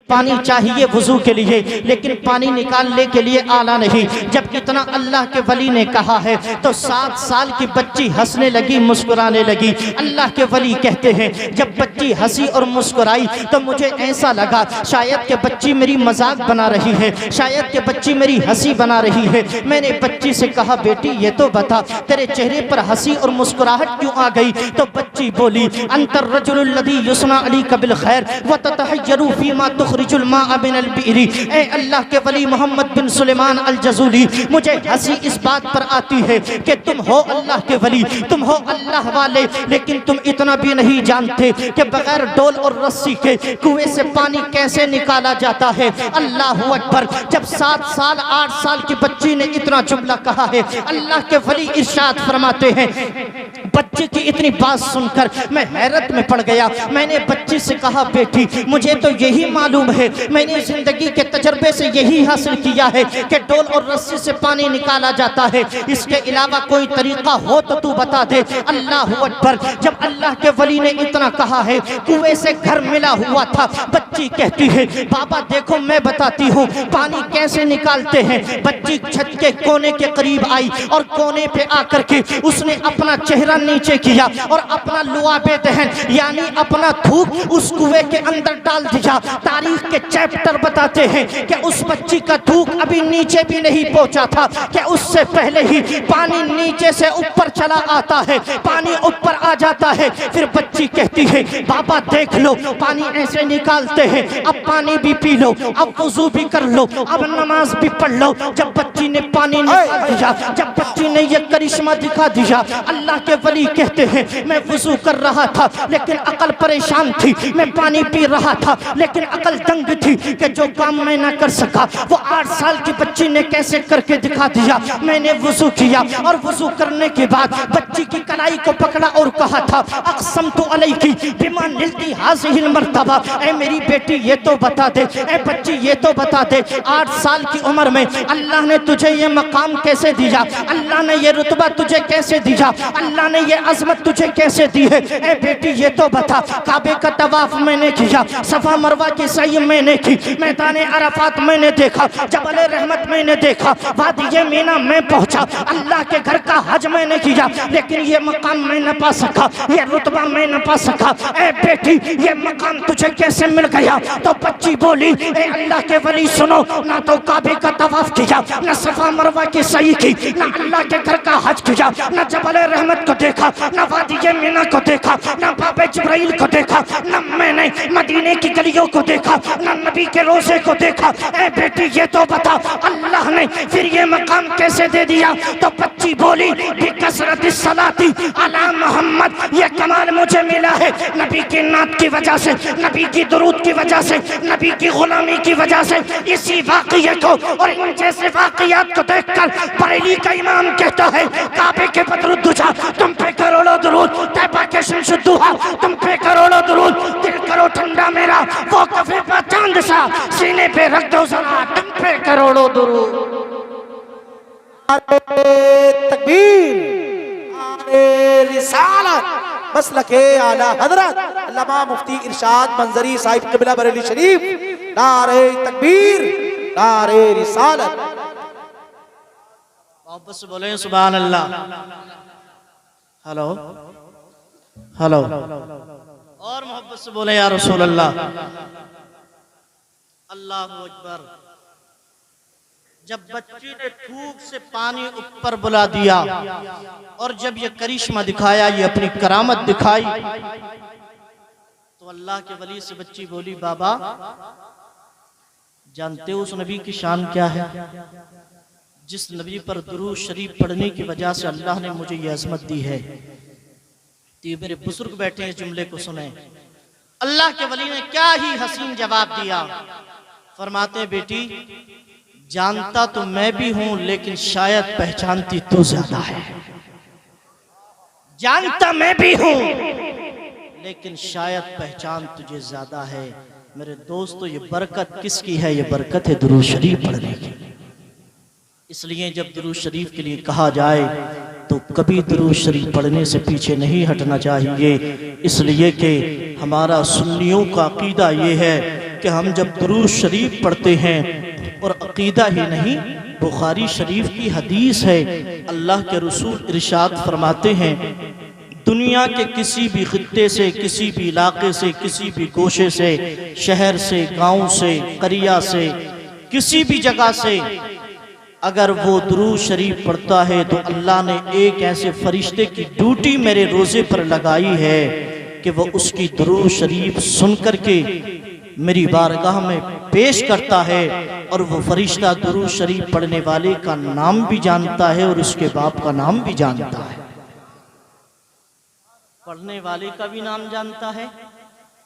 पानी चाहिए वुजू के लिए, लेकिन पानी निकालने के लिए आला नहीं। जब इतना अल्लाह के वली ने कहा है तो 7 साल की बच्ची हंसने लगी, मुस्कुराने लगी। अल्लाह के वली कहते हैं जब बच्ची हंसी और मुस्कुराई तो मुझे ऐसा लगा शायद कि बच्ची मेरी मजाक बना रही है, शायद कि बच्ची मेरी हंसी बना रही है। मैंने बच्ची से कहा बेटी ये तो बता तेरे चेहरे पर हंसी और मुस्कुराहट क्यों आ गई? तो बच्ची बोली अंतर रजुलुल लदी युस्ना अलैका बिल खैर व ततहय्यरु फीमा तुखरिजुल माअ मिनल बिरी। ए अल्लाह के वली मोहम्मद बिन सुलेमान अल जज़ूली, मुझे हंसी इस बात पर आती है कि तुम हो अल्लाह के वली, तुम हो अल्लाह वाले, लेकिन तुम इतना भी नहीं जानते कि बगैर डोल और रस्सी के कुएं से पानी कैसे निकाला जाता है। अल्लाह अकबर। जब 7 साल 8 साल की बच्ची ने इतना जुमला कहा है, अल्लाह के वली इरशाद फरमाते हैं बच्चे की इतनी बात सुनकर मैं हैरत में पड़ गया। मैंने बच्ची से कहा बेटी मुझे तो यही मालूम है, मैंने जिंदगी के तजर्बे से यही हासिल किया है कि डोल और रस्सी से पानी निकाला जाता है, इसके अलावा कोई तरीका हो तो तू बता दे। अल्लाह अकबर। जब अल्लाह के वली ने इतना कहा है कुएं से घर मिला हुआ था। बच्ची कहती है बाबा देखो मैं बताती हूँ पानी कैसे निकालते हैं। बच्ची छत के कोने के करीब आई और कोने पे आकर के उसने अपना चेहरा नीचे किया और अपना लुआबे दहन यानी अपना थूक उस कुएं के अंदर डाल दिया। तारीख के चैप्टर बताते हैं कि उस बच्ची का थूक अभी नीचे भी नहीं पहुंचा था कि उससे पहले ही पानी नीचे से ऊपर चला आता है, पानी ऊपर आ जाता है। फिर बच्ची कहती है बाबा देख लो पानी ऐसे निकालते हैं, अब पानी भी पी लो, अब वुजू भी कर लो, अब नमाज भी पढ़ लो। जब बच्ची ने पानी निकाल दिया, जब बच्ची ने ये करिश्मा दिखा दिया, अल्लाह के वली कहते हैं मैं वुजू कर रहा था लेकिन अकल परेशान थी, मैं पानी पी रहा था लेकिन अकल दंग थी कि जो काम मैं ना कर सका वो 8 साल की बच्ची ने कैसे करके दिखा दिया। मैंने वुजू किया और वुजू करने के बाद बच्ची की कलाई को पकड़ा और कहा था अक़समतु अलैकी बिमा निलती हाज़िहिल मर्तबा। ऐ मेरी बेटी ये तो बता दे, ऐ बच्ची ये तो बता दे 8 साल की उम्र में अल्लाह ने तुझे ये मकाम कैसे दिया, अल्लाह ने ये रुतबा तुझे कैसे दिया, अल्लाह ने ये अजमत तुझे कैसे दी है। ऐ बेटी ये तो बता काबे का तवाफ मैंने किया, सफा मरवा की सई मैंने की, मैदान अरफात मैंने देखा, जबल रहमत मैंने देखा, वादी मीना में पहुंचा, अल्लाह के घर का हज मैंने किया, लेकिन ये मकाम मैं न पा सका, ये रुतबा मैं न पा सका। ऐ बेटी ये मकाम तुझे कैसे मिल गया? तो बच्ची बोली ऐ अल्लाह के वली सुनो, ना तो काबे का तवाफ किया, न सफा मरवा की सई की, न अल्लाह के घर का हज किया, न जबल रहमत को देखा, न वादी मीना को देखा, न बाबे जिब्राइल को देखा, न मैंने मदीने की गलियों को देखा, न नबी के रोज़े को देखा। ऐ बेटी ये तो बता अल्लाह ने फिर ये मकाम कैसे दे दिया? तो बच्ची बोली बिकसरत सलाती अला मोहम्मद, ये कमाल मुझे मिला है नबी की नात की वजह से, नबी की दुरूद की वजह से, नबी की गुलामी की वजह से। इसी वाक़ये को और इन जैसे वाक़यात को देखकर बरेली का इमाम कहता है काबे के बदरुद्दुजा तुम पे करोड़ों दुरूद, तैबा के शमशुद्दुहा तुम पे करोड़ों दुरूद, दिल करो ठंडा मेरा वो कफे पर चांद सा, सीने पे रख दो जरा तुम पे करोड़ों दुरूद। तकबीर, रिसालत, मसलके आला हजरत अल्लामा मुफ्ती इरशाद मंजरी साहिब क़िबला बरेली शरीफ। नारे तकबीर, नारे रिसालत। मोहब्बत से बोले सुभान अल्लाह। हेलो हेलो और मोहब्बत से बोले या रसूल अल्लाह। अल्लाहु अकबर। जब बच्ची ने थूक से पानी ऊपर बुला दिया और जब ये करिश्मा दिखाया, ये अपनी करामत दिखाई, तो अल्लाह के वली से बच्ची बोली बाबा जानते हो उस नबी की शान क्या है जिस नबी पर दुरूद शरीफ पढ़ने की वजह से अल्लाह ने मुझे ये अजमत दी है। तो ये मेरे बुजुर्ग बैठे हैं, इस जुमले को सुने। अल्लाह के वली ने क्या ही हसीन जवाब दिया। फरमाते बेटी जानता तो मैं भी हूं लेकिन शायद पहचानती तू ज्यादा है। जानता मैं भी हूं लेकिन शायद पहचान तुझे ज्यादा है। मेरे दोस्तों ये बरकत किसकी है? ये बरकत है दुरूद शरीफ पढ़ने की। इसलिए जब दुरूद शरीफ के लिए कहा जाए तो कभी दुरूद शरीफ पढ़ने से पीछे नहीं हटना चाहिए। इसलिए कि हमारा सुन्नियों का अकीदा ये है कि हम जब दुरूद शरीफ पढ़ते हैं, और अकीदा ही नहीं, बुखारी शरीफ की हदीस है, अल्लाह के रसूल इरशाद फरमाते हैं, दुनिया के किसी भी खित्ते से, किसी भी इलाके से, किसी भी गोशे से, शहर से, गांव से, करिया से, किसी भी जगह से अगर वो दुरूद शरीफ पढ़ता है तो अल्लाह ने एक ऐसे फरिश्ते की ड्यूटी मेरे रोज़े पर लगाई है कि वो उसकी दुरूद शरीफ सुन करके मेरी बारगाह में पेश करता है, और वो फरिश्ता दुरूद शरीफ पढ़ने वाले का नाम भी जानता है और उसके बाप का नाम भी जानता है। पढ़ने वाले का भी नाम जानता है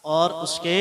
और उसके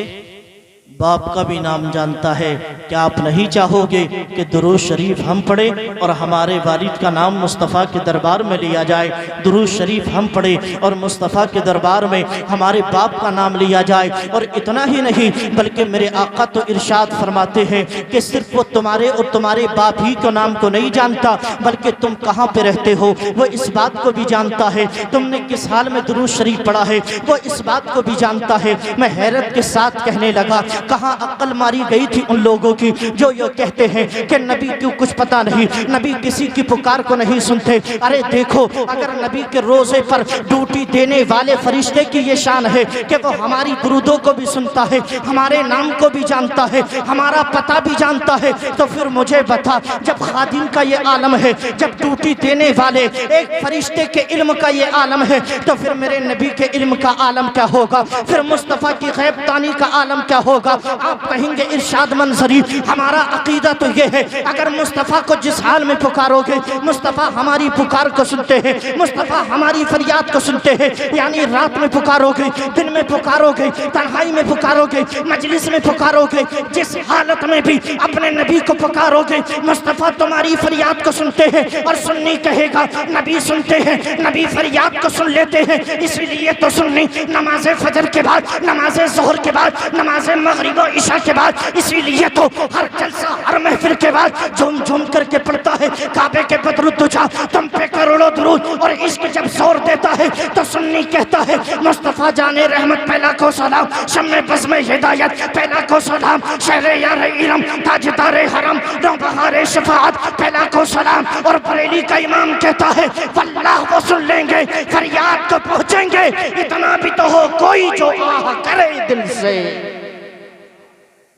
बाप का भी नाम जानता है। क्या आप नहीं चाहोगे कि दुरूद शरीफ हम पढ़े और हमारे वालिद का नाम मुस्तफ़ा के दरबार में लिया जाए? दुरूद शरीफ हम पढ़े और मुस्तफ़ा के दरबार में हमारे बाप का नाम लिया जाए। और इतना ही नहीं, बल्कि मेरे आका तो इरशाद फरमाते हैं कि सिर्फ वो तुम्हारे और तुम्हारे बाप ही के नाम को नहीं जानता, बल्कि तुम कहाँ पे रहते हो वो इस बात को भी जानता है, तुमने किस हाल में दुरूद शरीफ पढ़ा है वो इस बात को भी जानता है। मैं हैरत के साथ कहने लगा, कहाँ अक्ल मारी गई थी उन लोगों की जो ये कहते हैं कि नबी को कुछ पता नहीं, नबी किसी की पुकार को नहीं सुनते। अरे देखो, अगर नबी के रोजे पर ड्यूटी देने वाले फरिश्ते की ये शान है कि वो हमारी दुरूदों को भी सुनता है, हमारे नाम को भी जानता है, हमारा पता भी जानता है, तो फिर मुझे बता, जब खादिम का ये आलम है, जब ड्यूटी देने वाले एक फरिश्ते के इल्म का ये आलम है, तो फिर मेरे नबी के इल्म का आलम क्या होगा? फिर मुस्तफ़ा की गैब तानी का आलम क्या होगा? आप कहेंगे इरशाद मंजरी, हमारा अकीदा तो ये है, अगर मुस्तफ़ा को जिस हाल में पुकारोगे, मुस्तफ़ा हमारी पुकार को सुनते हैं, मुस्तफ़ा हमारी फरियाद को सुनते हैं। यानी रात में पुकारोगे, दिन में पुकारोगे, तन्हाई में पुकारोगे, मजलिस में पुकारोगे, जिस हालत में भी अपने नबी को पुकारोगे, मुस्तफ़ा तुम्हारी फरियाद को सुनते हैं। और सुन्नी कहेगा नबी सुनते हैं, नबी फरियाद को सुन लेते हैं, इसीलिए तो सुन्नी नमाज फजर के बाद, नमाज ज़ोहर के बाद, नमाज मगरिब और इशा के बाद, इसीलिए तो हर जलसा, हर महफिल के बाद झूम झूम करके पढ़ता है काबे के बदरुद्दुजा, तुम पे करोड़ों दुरूद। और इश्क जब जोर देता है तो सुन्नी कहता है मुस्तफ़ा जाने रहमत पहला को सलाम, शम्मे बज़ में हिदायत पहला को सलाम, शहरे यार इलम ताजदारे हरम नौबहारे शफाअत पहला को सलाम। और बरेली का इमाम कहता है वल्लाह वो सुन लेंगे, फरियाद को पहुँचेंगे, इतना भी तो हो कोई जो आह करे दिल से,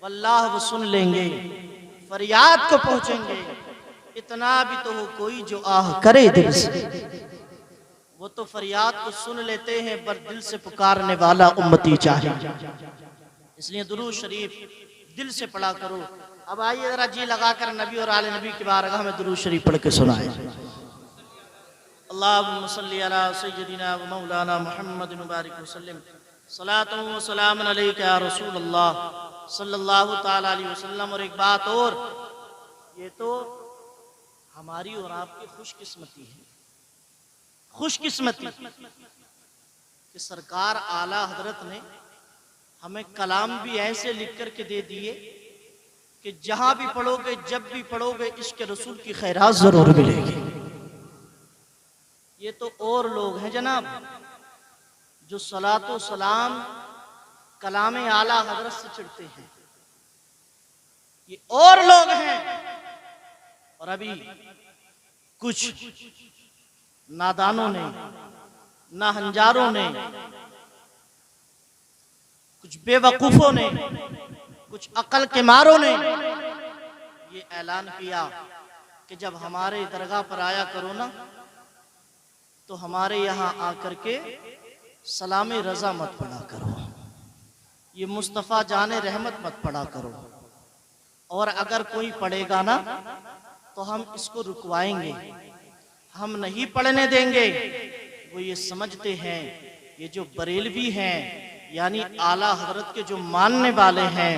वल्लाह वो सुन लेंगे, फरियाद को पहुंचेंगे, इतना भी तो हो कोई जो आह करे दिल से। वो तो फरियाद को सुन लेते हैं, पर दिल से पुकारने वाला उम्मती चाहिए। इसलिए दुरूद शरीफ दिल से पढ़ा करो। अब आइए जरा जी लगाकर नबी और आले नबी की बारगाह में दुरूद शरीफ पढ़ के सुनाए। अल्लाहुम्मा सल्ली अला सय्यिदिना व मौलाना मुहम्मद मुबारक वसल्लम, सलातु व सलामुन अलैका या रसूल अल्लाह सल्लल्लाहु ताला अलैहि वसल्लम। और एक बात और, ये तो हमारी और आपकी खुशकिस्मती है, खुशकिस्मती कि सरकार आला हजरत ने हमें कलाम भी ऐसे लिख कर के दे दिए कि जहां भी पढ़ोगे, जब भी पढ़ोगे, इश्क रसूल की खैरात जरूर मिलेगी। ये तो और लोग हैं जनाब जो सलातो सलाम कलाम आला हजरत से चिढ़ते हैं, ये और लोग हैं। और अभी कुछ नादानों ने, नाहंजारों ने, कुछ बेवकूफों ने, कुछ अकल के मारों ने ये ऐलान किया कि जब हमारे दरगाह पर आया करो ना, तो हमारे यहाँ आकर के सलाम रजा मत पढ़ा करो, ये मुस्तफ़ा जाने रहमत मत पढ़ा करो, और अगर कोई पढ़ेगा ना तो हम इसको रुकवाएंगे, हम नहीं पढ़ने देंगे। वो ये समझते हैं, ये जो बरेलवी हैं यानी आला हजरत के जो मानने वाले हैं,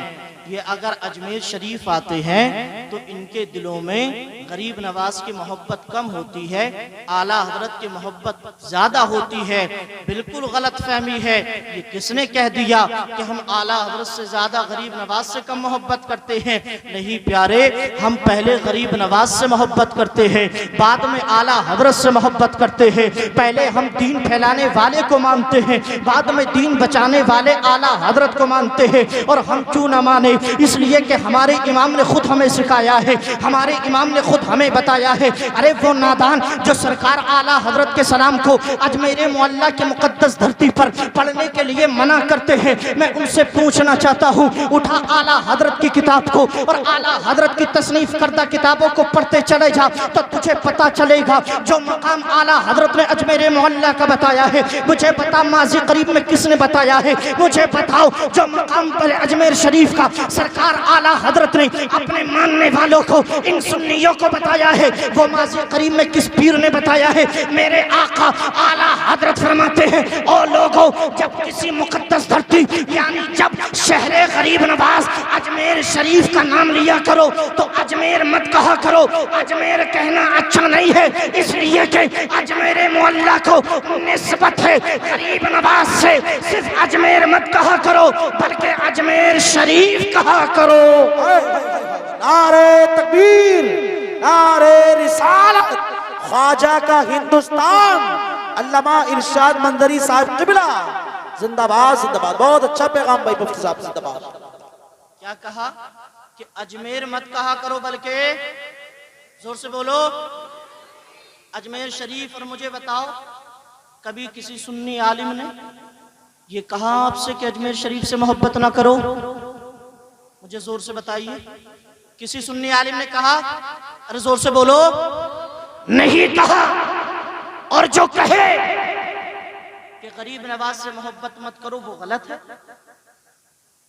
ये अगर अजमेर शरीफ आते हैं तो इनके दिलों में गरीब नवाज की मोहब्बत कम होती है, आला हजरत की मोहब्बत ज्यादा होती है। बिल्कुल गलत फहमी है। ये किसने कह दिया कि हम आला हजरत से ज्यादा गरीब नवाज से कम मोहब्बत करते हैं? नहीं प्यारे, हम पहले गरीब नवाज से मोहब्बत करते हैं, बाद में आला हजरत से मोहब्बत करते हैं। पहले हम दीन फैलाने वाले को मानते हैं, बाद में दीन बचाने वाले आला हजरत को मानते हैं। और हम क्यों न माने, है, इसलिए कि हमारे इमाम ने खुद हमें सिखाया है, हमारे इमाम ने खुद हमें बताया है। अरे वो नादान जो सरकार आला हजरत के सलाम को अजमेर मुअल्ला की मुकद्दस धरती पर पढ़ने के लिए मना करते हैं, मैं उनसे पूछना चाहता हूँ, उठा आला हजरत की किताब को और आला हजरत की तसनीफ करदा किताबों को पढ़ते चले जा, तो तुझे पता चलेगा जो मकाम आला हजरत ने अजमेर मुअल्ला का बताया है, मुझे बता माजी करीब में किसने बताया है, मुझे बताओ जो मकाम पर अजमेर शरीफ का सरकार आला हजरत ने अपने मानने वालों को, इन सुन्नियों को बताया है, वो माजी करीब में किस पीर ने बताया है। मेरे आका आला हजरत फरमाते हैं, ओ लोगों, जब किसी मुकद्दस धरती यानी जब शहरे गरीब नवाज अजमेर शरीफ का नाम लिया करो तो अजमेर मत कहा करो, अजमेर कहना अच्छा नहीं है, इसलिए कि अजमेर मुअल्ला को निस्बत है गरीब नवाज से, सिर्फ अजमेर मत कहा करो बल्कि अजमेर शरीफ कहा करो। नारे तकबीर, नारे रिसालत, ख्वाजा का हिंदुस्तान, अल्लामा इरशाद मंजरी साहिब क़िबला जिंदाबाद जिंदाबाद। बहुत अच्छा पैगाम भाई मुफ्ती साहब, जिंदाबाद। क्या कहा कि अजमेर मत कहा करो बल्कि, जोर से बोलो, अजमेर शरीफ। और मुझे बताओ कभी किसी सुन्नी आलिम ने ये कहा आपसे कि अजमेर शरीफ से मोहब्बत ना करो? मुझे जोर से बताइए, किसी सुन्नी आलिम ने कहा? अरे जोर से बोलो, नहीं कहा। और जो कहे कि गरीब नवाज से मोहब्बत मत करो वो गलत है,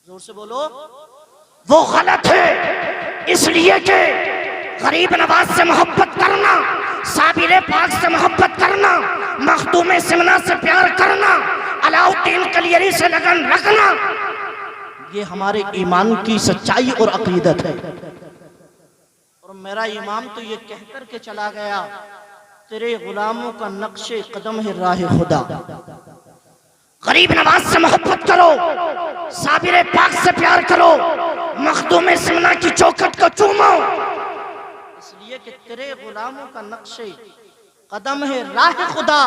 जोर से बोलो, वो गलत है, इसलिए कि गरीब नवाज से मोहब्बत करना, साबिर पाक से मोहब्बत करना, मखदूम सिमना से प्यार करना, अलाउद्दीन कलियरी से लगन रखना, ये हमारे ईमान की सच्चाई और अकीदत है। और मेरा इमाम तो ये कहकर के चला गया, तेरे गुलामों का नक्शे कदम है राह खुदा। गरीब नवाज से मोहब्बत करो, साबिर पाक से प्यार करो, मखदूम सिमना की चौखट को चूमो, इसलिए कि तेरे गुलामों का नक्शे कदम है राह खुदा।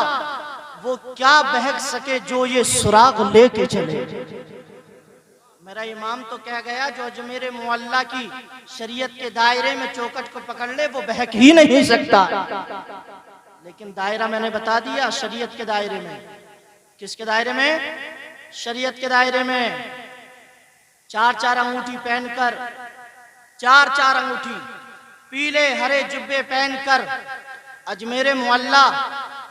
वो क्या बहक सके जो ये सुराग लेके चले। मेरा इमाम तो कह गया, जो अजमेर मुअल्ला की शरीयत के दायरे में चौखट को पकड़ ले वो बहक ही नहीं सकता। लेकिन दायरा मैंने बता दिया, शरीयत के दायरे में। किसके दायरे में? शरीयत के दायरे में। चार चार अंगूठी पहनकर, चार चार अंगूठी, पीले हरे जुब्बे पहनकर अजमेर मुअल्ला,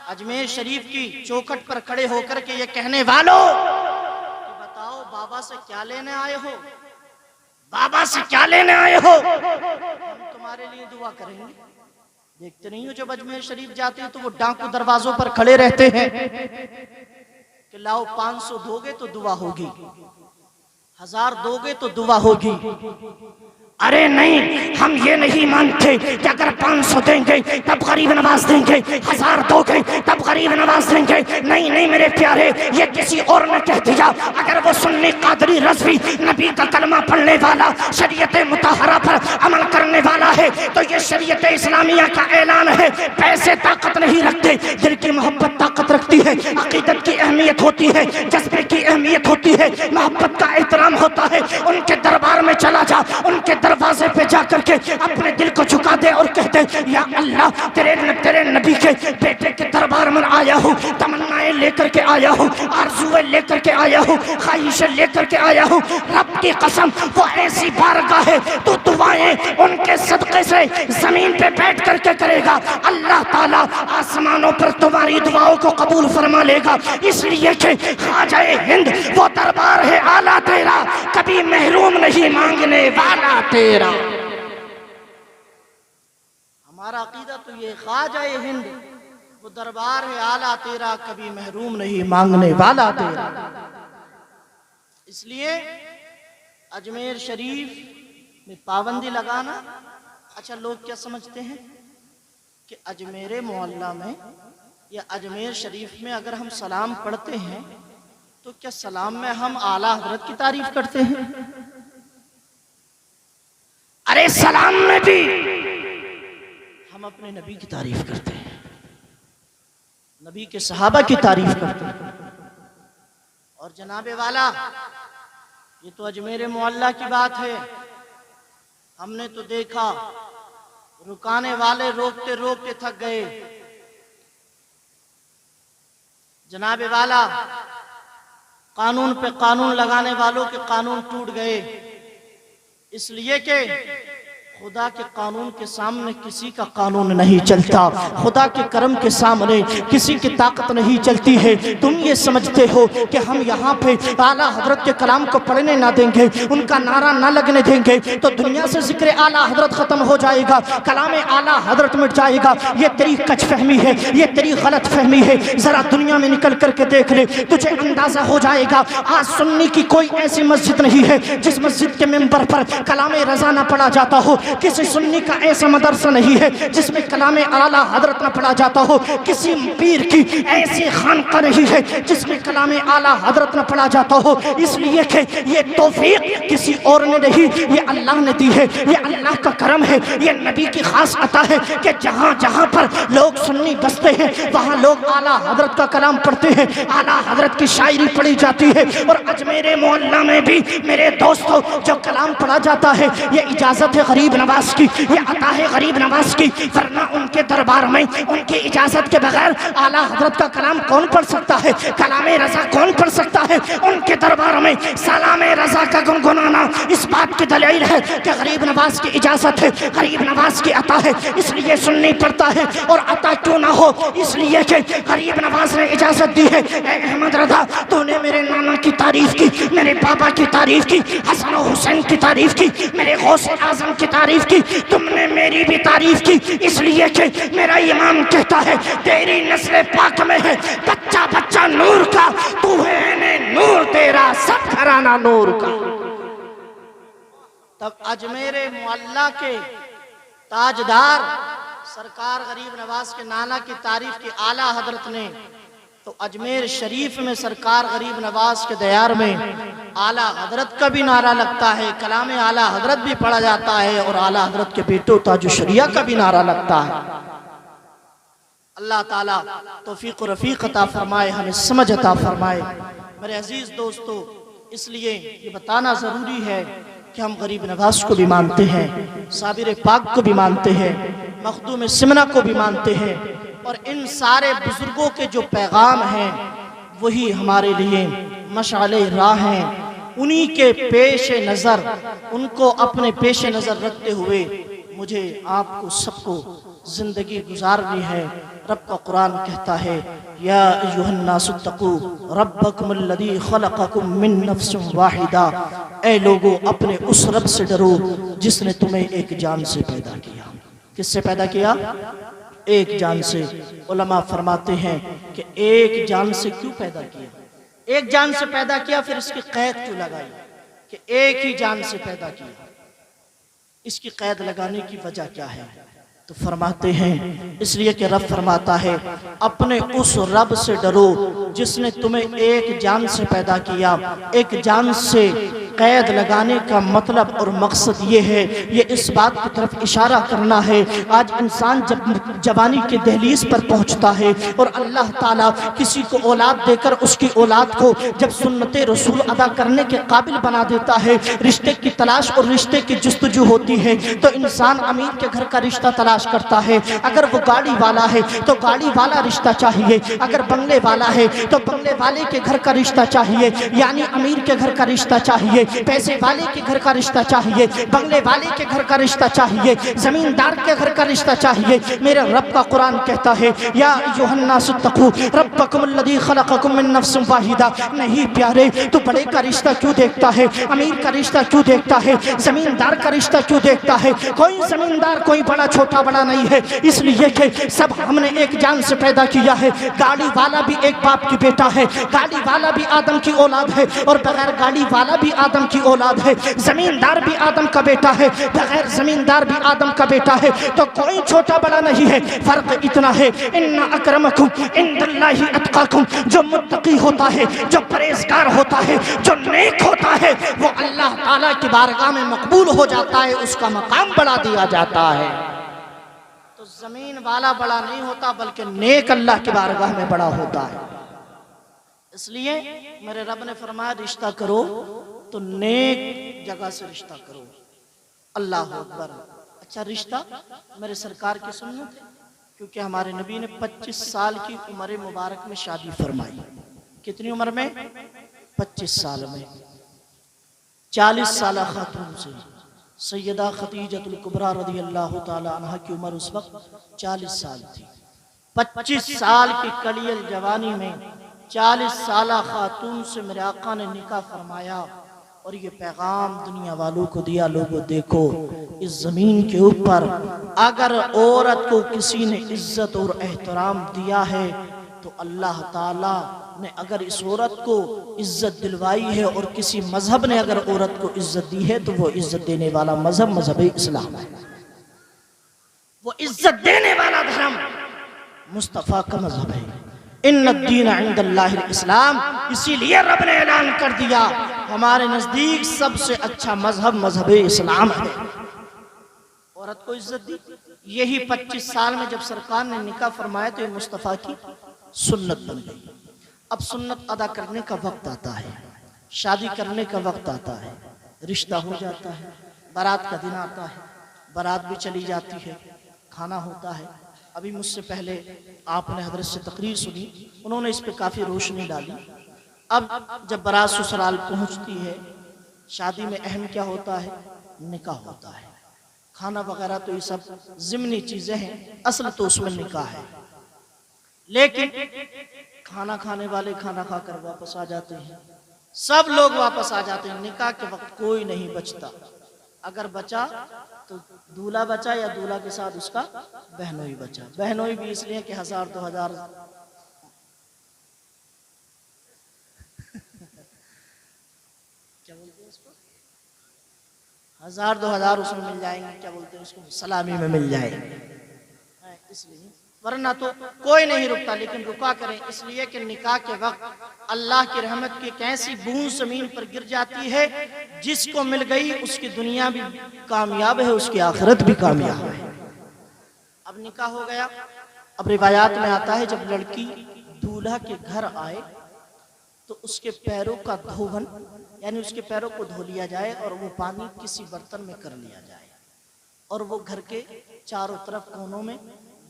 अजमेर शरीफ की चौखट पर खड़े होकर के ये कहने वालों, बताओ बाबा से क्या लेने आए हो? बाबा से क्या लेने आए हो? हम तुम्हारे लिए दुआ करेंगे। देखते नहीं हो जब अजमेर शरीफ जाते हैं तो वो डाकू दरवाजों पर खड़े रहते हैं कि लाओ 500 दोगे तो दुआ होगी, 1000 दोगे तो दुआ होगी। अरे नहीं, हम ये नहीं मानते कि अगर 500 देंगे तब गरीब नवाज देंगे, 1000 दोगे तब गरीब नवाज देंगे। नहीं नहीं मेरे प्यारे, ये किसी और ने कह दिया। अगर वो सुन्नी कादरी रज़वी नबी का कलमा पढ़ने वाला, शरीयत मुतहरा पर अमल करने वाला है तो ये शरीयत इस्लामिया का ऐलान है। पैसे ताकत नहीं रखते, दिल की मोहब्बत ताकत रखती है, अकीदत की अहमियत होती है, जज्बे की अहमियत होती है, मोहब्बत का एहतराम होता है। उनके दरबार में चला जा, उनके दरवाजे पे जा करके अपने दिल को झुका दे और कह दे, या अल्लाह तेरे नबी के बेटे के दरबार में आया हूँ, तमन्नाएं लेकर के आया हूँ, आरज़ुएं लेकर के आया हूँ, ख्वाहिशें लेकर के आया हूँ। रब की कसम वो ऐसी बारगाह है, तो दुआएं उनके सदक़े से जमीन पे बैठ करके करेगा, अल्लाह ताला आसमानों पर तुम्हारी दुआओं को कबूल फरमा लेगा। इसलिए कि ख्वाजा हिंद वो दरबार है आला तेरा, कभी महरूम नहीं मांगने वाला तेरा। हमारा अकीदा तो ये, ख्वाजा हिंद वो दरबार है आला तेरा, कभी महरूम नहीं मांगने वाला तेरा। इसलिए अजमेर शरीफ में पाबंदी लगाना, अच्छा लोग क्या समझते हैं कि अजमेर मुअल्ला में या अजमेर शरीफ में अगर हम सलाम पढ़ते हैं तो क्या सलाम में हम आला हजरत की तारीफ करते हैं? अरे सलाम में भी हम अपने नबी की तारीफ करते हैं, नबी के सहाबा की तारीफ करते हैं। और जनाबे वाला ये तो अजमेर मोहल्ला की बात है। हमने तो देखा रुकाने वाले रोकते रोकते थक गए। जनाबे वाला कानून पे कानून लगाने वालों के कानून टूट गए, इसलिए कि खुदा के कानून के सामने किसी का कानून नहीं चलता, खुदा के करम के सामने किसी की ताकत नहीं चलती है। तुम ये समझते हो कि हम यहाँ पे आला हजरत के कलाम को पढ़ने ना देंगे, उनका नारा ना लगने देंगे तो दुनिया से जिक्र आला हजरत खत्म हो जाएगा, कलाम आला हजरत मिट जाएगा। ये तेरी कच फहमी है, ये तेरी गलत फहमी है। जरा दुनिया में निकल करके देख ले, तुझे अंदाजा हो जाएगा। आज सुन्नी की कोई ऐसी मस्जिद नहीं है जिस मस्जिद के मेंबर पर कलाम रजा ना पढ़ा जाता हो। किसी सुन्नी का ऐसा मदरसा नहीं है जिसमें कलामे आला हजरत न पढ़ा जाता हो। किसी पीर की ऐसी खानका नहीं है जिसमें कलामे आला हजरत न पढ़ा जाता हो। इसलिए कि ये तौफीक किसी और ने नहीं, ये अल्लाह ने दी है, ये अल्लाह का करम है, ये नबी की खास अता है कि जहाँ जहाँ पर लोग सुन्नी बसते हैं वहाँ लोग आला हजरत का कलाम पढ़ते हैं, आला हजरत की शायरी पढ़ी जाती है। और अजमेर मोहल्ला में भी मेरे दोस्तों जो कलाम पढ़ा जाता है, ये इजाजत है गरीब नवाज की, ये अता है गरीब नवाज की, वरना उनके दरबार में उनकी इजाजत के बगैर आला हजरत का कलाम कौन पढ़ सकता है, कलामे रजा कौन पढ़ सकता है। उनके दरबार में सलामे रजा का गुनगुनाना इस बात की दलील है कि गरीब नवाज की इजाजत है, गरीब नवाज की अता है, इसलिए सुन्नी पढ़ता है। और अता क्यों ना हो, इसलिए कि गरीब नवाज ने इजाजत दी है। अहमद रजा, तूने मेरे नाना की तारीफ की, मेरे पापा की तारीफ की, हसन हुसैन की तारीफ की, मेरे गौसे आजम की तारीफ की, तुमने मेरी भी तारीफ की, इसलिए कि मेरा इमाम कहता है तेरी नस्ल पाक में है बच्चा बच्चा नूर का, तू है नूर तेरा सब घराना नूर का। तब अजमेर मोहल्ला के ताजदार सरकार गरीब नवाज के नाना की तारीफ की आला हजरत ने, तो अजमेर शरीफ में सरकार गरीब नवाज के दयार में आला हजरत का भी नारा लगता है, कलाम आला हजरत भी पढ़ा जाता है और आला हजरत के बेटो ताजु शरिया का भी नारा लगता है। अल्लाह ताला तौफीक और रफीक अता फरमाए, हमें समझ अता फरमाए। मेरे अजीज दोस्तों, इसलिए ये बताना जरूरी है कि हम गरीब नवाज को भी मानते हैं, साबिर पाक को भी मानते हैं, मखदूम सिमना को भी मानते हैं, और इन सारे बुजुर्गों के जो पैगाम हैं वही हमारे लिए मशाले राह हैं। उन्हीं के पेश नज़र, उनको अपने पेश नज़र रखते हुए मुझे आपको सबको जिंदगी गुजारनी है। रब का कुरान कहता है, या अय्युहन्नासुत्तकू रब्बकुमुल्लज़ी खलक़कुम मिन नफ्सिन वाहिदा, ऐ लोगों अपने उस रब से डरो जिसने तुम्हें एक जान से पैदा किया। किससे पैदा किया? एक जान से। उलमा फरमाते हैं कि एक जान से क्यों पैदा किया, एक जान से पैदा किया, फिर इसकी कैद क्यों लगाई कि एक ही जान से पैदा किया? इसकी कैद लगाने की वजह क्या है? तो फरमाते हैं इसलिए कि रब फरमाता है अपने उस रब से डरो जिसने तुम्हें एक जान से पैदा किया। एक जान से कैद लगाने का मतलब और मकसद ये है, ये इस बात की तरफ इशारा करना है। आज इंसान जब जवानी के दहलीज पर पहुंचता है और अल्लाह ताला किसी को औलाद देकर उसकी औलाद को जब सुन्नते रसूल अदा करने के काबिल बना देता है, रिश्ते की तलाश और रिश्ते की जुस्तजू होती है, तो इंसान अमीर के घर का रिश्ता तलाश करता है। अगर वो गाड़ी वाला है तो गाड़ी वाला रिश्ता चाहिए, अगर बंगले वाला है तो बंगले वाले के घर का रिश्ता चाहिए, यानी अमीर के घर का रिश्ता चाहिए, पैसे वाले के घर का रिश्ता चाहिए, बंगले वाले के घर का रिश्ता चाहिए, जमींदार के घर का रिश्ता चाहिए। मेरे रब का कुरान कहता है, या अय्युहन्नासुत्तकू रब्बकुमुल्लज़ी खलक़कुम मिन नफ्सिन वाहिदा। नहीं प्यारे, तू बड़े का रिश्ता क्यों देखता है, अमीर का रिश्ता क्यों देखता है, जमींदार का रिश्ता क्यों देखता है? कोई जमींदार कोई बड़ा छोटा बड़ा नहीं है, इसलिए कि सब हमने एक जान से पैदा किया है। गाड़ी वाला भी एक बाप की बेटा है, गाड़ी वाला भी आदम की औलाद है और बगैर गाड़ी वाला भी आदम की औलाद है, जमींदार भी आदम का बेटा है, बगैर जमींदार भी आदम का बेटा है। तो कोई छोटा बड़ा नहीं है, फर्क इतना है, इन्ना अक्रमकुम इंदल्लाहि अत्काकुम। जो मुत्तकी होता है, जो परहेजगार होता है, जो नेक होता है, वो अल्लाह ताला की बारगाह में मकबूल हो जाता है, उसका मकाम बढ़ा दिया जाता है। तो जमीन वाला बड़ा नहीं होता, बल्कि नेक अल्लाह की बारगाह में बड़ा होता है। इसलिए मेरे रब ने फरमाया रिश्ता करो तो नेक जगह से रिश्ता करो। अल्लाह अकबर। अच्छा, रिश्ता मेरे सरकार की सुन्नत है, क्योंकि हमारे नबी ने 25 साल की उम्र मुबारक में शादी फरमाई। कितनी उम्र में? 25 साल में। 40 साल खातून से सैयदा खदीजतुल कुबरा रज़ियल्लाहु ताला अन्हा की उम्र उस वक्त 40 साल थी। 25 साल की कलियल जवानी में 40 साल खातून से मेरे आका ने निकाह फरमाया और ये पैगाम दुनिया वालों को दिया, लोगों देखो, इस जमीन के ऊपर अगर औरत को किसी ने इज्जत और एहतराम दिया है तो अल्लाह ताला ने अगर इस औरत को इज्जत दिलवाई है, और किसी मजहब ने अगर औरत को इज्जत दी है तो वो इज्जत देने वाला मजहब मजहब इस्लाम है। वो इज्जत देने वाला धर्म मुस्तफ़ा का मजहब है। इन्नद्दीन इंदल्लाहिल इस्लाम। इसीलिए रब ने ऐलान कर दिया हमारे नजदीक सबसे अच्छा मजहब मजहब इस्लाम है। औरत को इज्जत दी। यही 25 साल में जब सरकार ने निकाह फरमाया तो ये मुस्तफ़ा की सुन्नत बन गई। अब सुन्नत अदा करने का वक्त आता है, शादी करने का वक्त आता है, रिश्ता हो जाता है, बारात का दिन आता है, बारात भी चली जाती है, खाना होता है। अभी मुझसे पहले आपने हजरत से तकरीर सुनी, उन्होंने इस पे काफ़ी रोशनी डाली। अब जब बारात ससुराल पहुंचती है, शादी में अहम क्या होता है? निकाह होता है। खाना वगैरह तो ये सब ज़िम्नी चीज़ें हैं, असल तो उसमें निकाह है। लेकिन खाना खाने वाले खाना खाकर वापस आ जाते हैं, सब लोग वापस आ जाते हैं। निकाह के वक्त कोई नहीं बचता। अगर बचा तो दूल्हा बचा, या दूल्हा के साथ उसका बहनोई बचा। बहनोई भी इसलिए कि 1000-2000 क्या बोलते हैं उसको, 1000-2000 उसमें मिल जाएंगे। क्या बोलते हैं उसको, सलामी में मिल जाएंगे। इसलिए, वरना तो कोई नहीं रुकता। लेकिन रुका करें इसलिए कि निकाह के वक्त अल्लाह की रहमत की एक ऐसी बूंद जमीन पर गिर जाती है, जिसको मिल गई उसकी दुनिया भी कामयाब है, उसकी आखिरत भी कामयाब है। अब निकाह हो गया। अब रिवायात में आता है जब लड़की दूल्हा के घर आए तो उसके पैरों का धोवन, यानी उसके पैरों को धो लिया जाए और वो पानी किसी बर्तन में कर लिया जाए और वो घर के चारों तरफ कोनों में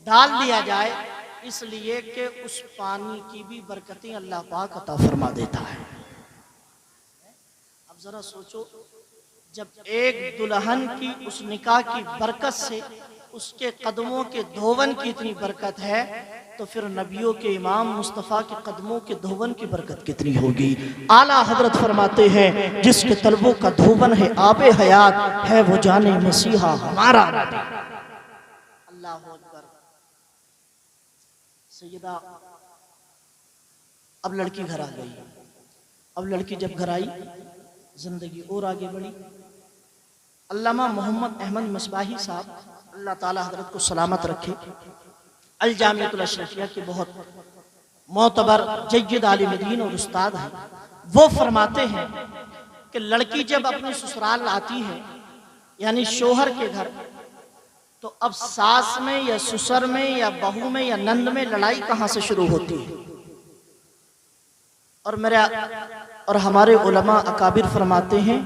डाल दिया जाए, इसलिए कि उस पानी की भी बरकतें अल्लाह पाक अता फरमा देता है। अब जरा सोचो, जब एक दुल्हन की उस निकाह की बरकत से उसके कदमों के धोवन की इतनी बरकत है, तो फिर नबियों के इमाम मुस्तफ़ा के कदमों के धोवन की बरकत कितनी होगी। आला हजरत फरमाते हैं जिसके तलबों का धोवन है आबे हयात है, वो जाने मसीहा हमारा। अल्लाह अकबर। सैयदा अब लड़की घर आ गई। अब लड़की जब घर आई, जिंदगी और आगे बढ़ी। अल्लामा मोहम्मद अहमद मिसबाही साहब, अल्लाह ताला हजरत को सलामत रखे, अल जामियतुल अशरफिया के बहुत मोतबर जय्यद आलिम दीन और उस्ताद हैं। वो फरमाते हैं कि लड़की जब अपने ससुराल आती है, यानी शोहर के घर, तो अब सास में या ससुर में या बहू में या नंद में लड़ाई कहाँ से शुरू होती है। और हमारे उलमा अकाबिर फरमाते हैं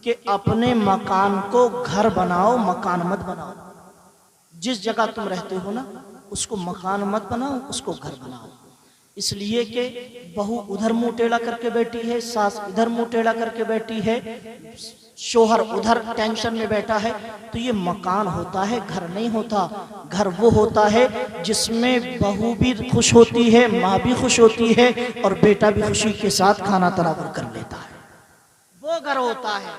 कि अपने मकान को घर बनाओ, मकान मत बनाओ। जिस जगह तुम रहते हो ना, उसको मकान मत बनाओ, उसको घर बनाओ। इसलिए कि बहू उधर मुंह टेढ़ा करके बैठी है, सास इधर मुंह टेढ़ा करके बैठी है, शोहर उधर टेंशन में बैठा है, तो ये मकान होता है, घर नहीं होता। घर वो होता है जिसमें बहू भी खुश होती है, माँ भी खुश होती है और बेटा भी खुशी के साथ खाना तनावर कर लेता है, वो घर होता है।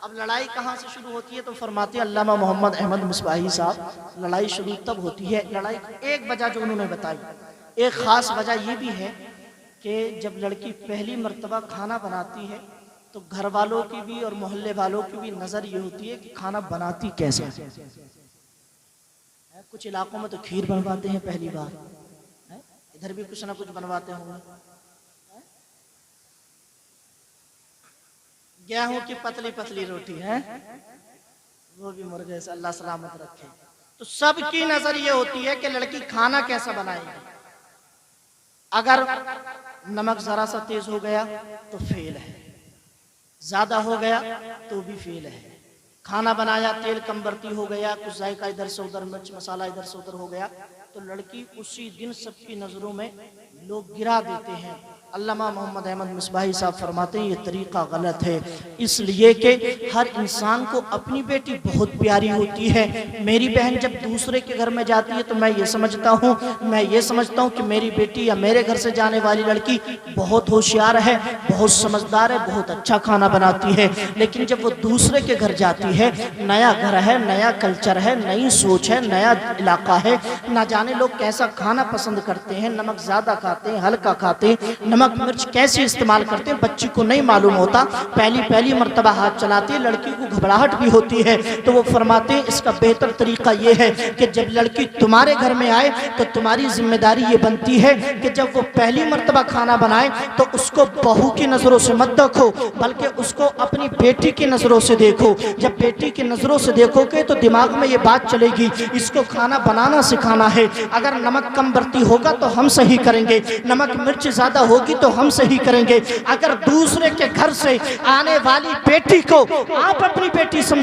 अब लड़ाई कहाँ से शुरू होती है? तो फरमाते हैं अल्लामा मोहम्मद अहमद मिसबाही साहब, लड़ाई शुरू तब होती है, लड़ाई एक वजह जो उन्होंने बताई, एक ख़ास वजह ये भी है कि जब लड़की पहली मर्तबा खाना बनाती है तो घर वालों की भी और मोहल्ले वालों की भी नज़र ये होती है कि खाना बनाती कैसे है। कुछ इलाकों में तो खीर बनवाते हैं पहली बार, इधर भी कुछ ना कुछ बनवाते होंगे। गेहूं की पतली पतली रोटी है, वो भी मुर्गे से, अल्लाह सलामत रखे। तो सबकी नजर ये होती है कि लड़की खाना कैसा बनाएगी। अगर नमक जरा सा तेज हो गया तो फेल है, ज़्यादा हो गया तो भी फेल है। खाना बनाया, तेल कम बर्ती हो गया, कुछ जायका इधर से उधर, मिर्च मसाला इधर से उधर हो गया, तो लड़की उसी दिन सबकी नज़रों में लोग गिरा देते हैं। अल्लामा मोहम्मद अहमद मिसबाही साहब फरमाते हैं ये तरीक़ा गलत है, इसलिए कि हर इंसान को अपनी बेटी बहुत प्यारी होती है। मेरी बहन जब दूसरे के घर में जाती है तो मैं ये समझता हूँ कि मेरी बेटी या मेरे घर से जाने वाली लड़की बहुत होशियार है, बहुत समझदार है, बहुत अच्छा खाना बनाती है। लेकिन जब वो दूसरे के घर जाती है, नया घर है, नया कल्चर है, नई सोच है, नया इलाका है, ना जाने लोग कैसा खाना पसंद करते हैं, नमक ज़्यादा खाते हैं, हल्का खाते हैं, नमक मिर्च कैसे इस्तेमाल करते हैं, बच्ची को नहीं मालूम होता। पहली मर्तबा हाथ चलाती है, लड़की को घबराहट भी होती है। तो वो फरमाते हैं इसका बेहतर तरीका ये है कि जब लड़की तुम्हारे घर में आए तो तुम्हारी जिम्मेदारी ये बनती है कि जब वो पहली मर्तबा खाना बनाए तो उसको बहू की नज़रों से मत देखो, बल्कि उसको अपनी बेटी की नज़रों से देखो। जब बेटी की नज़रों से देखोगे तो दिमाग में ये बात चलेगी इसको खाना बनाना सिखाना है। अगर नमक कम बर्ती होगा तो हम सही करेंगे, नमक मिर्च ज़्यादा होगी तो हम सही करेंगे। अगर दूसरे के घर से आने वाली बेटी को आप अपनी बेटी समझो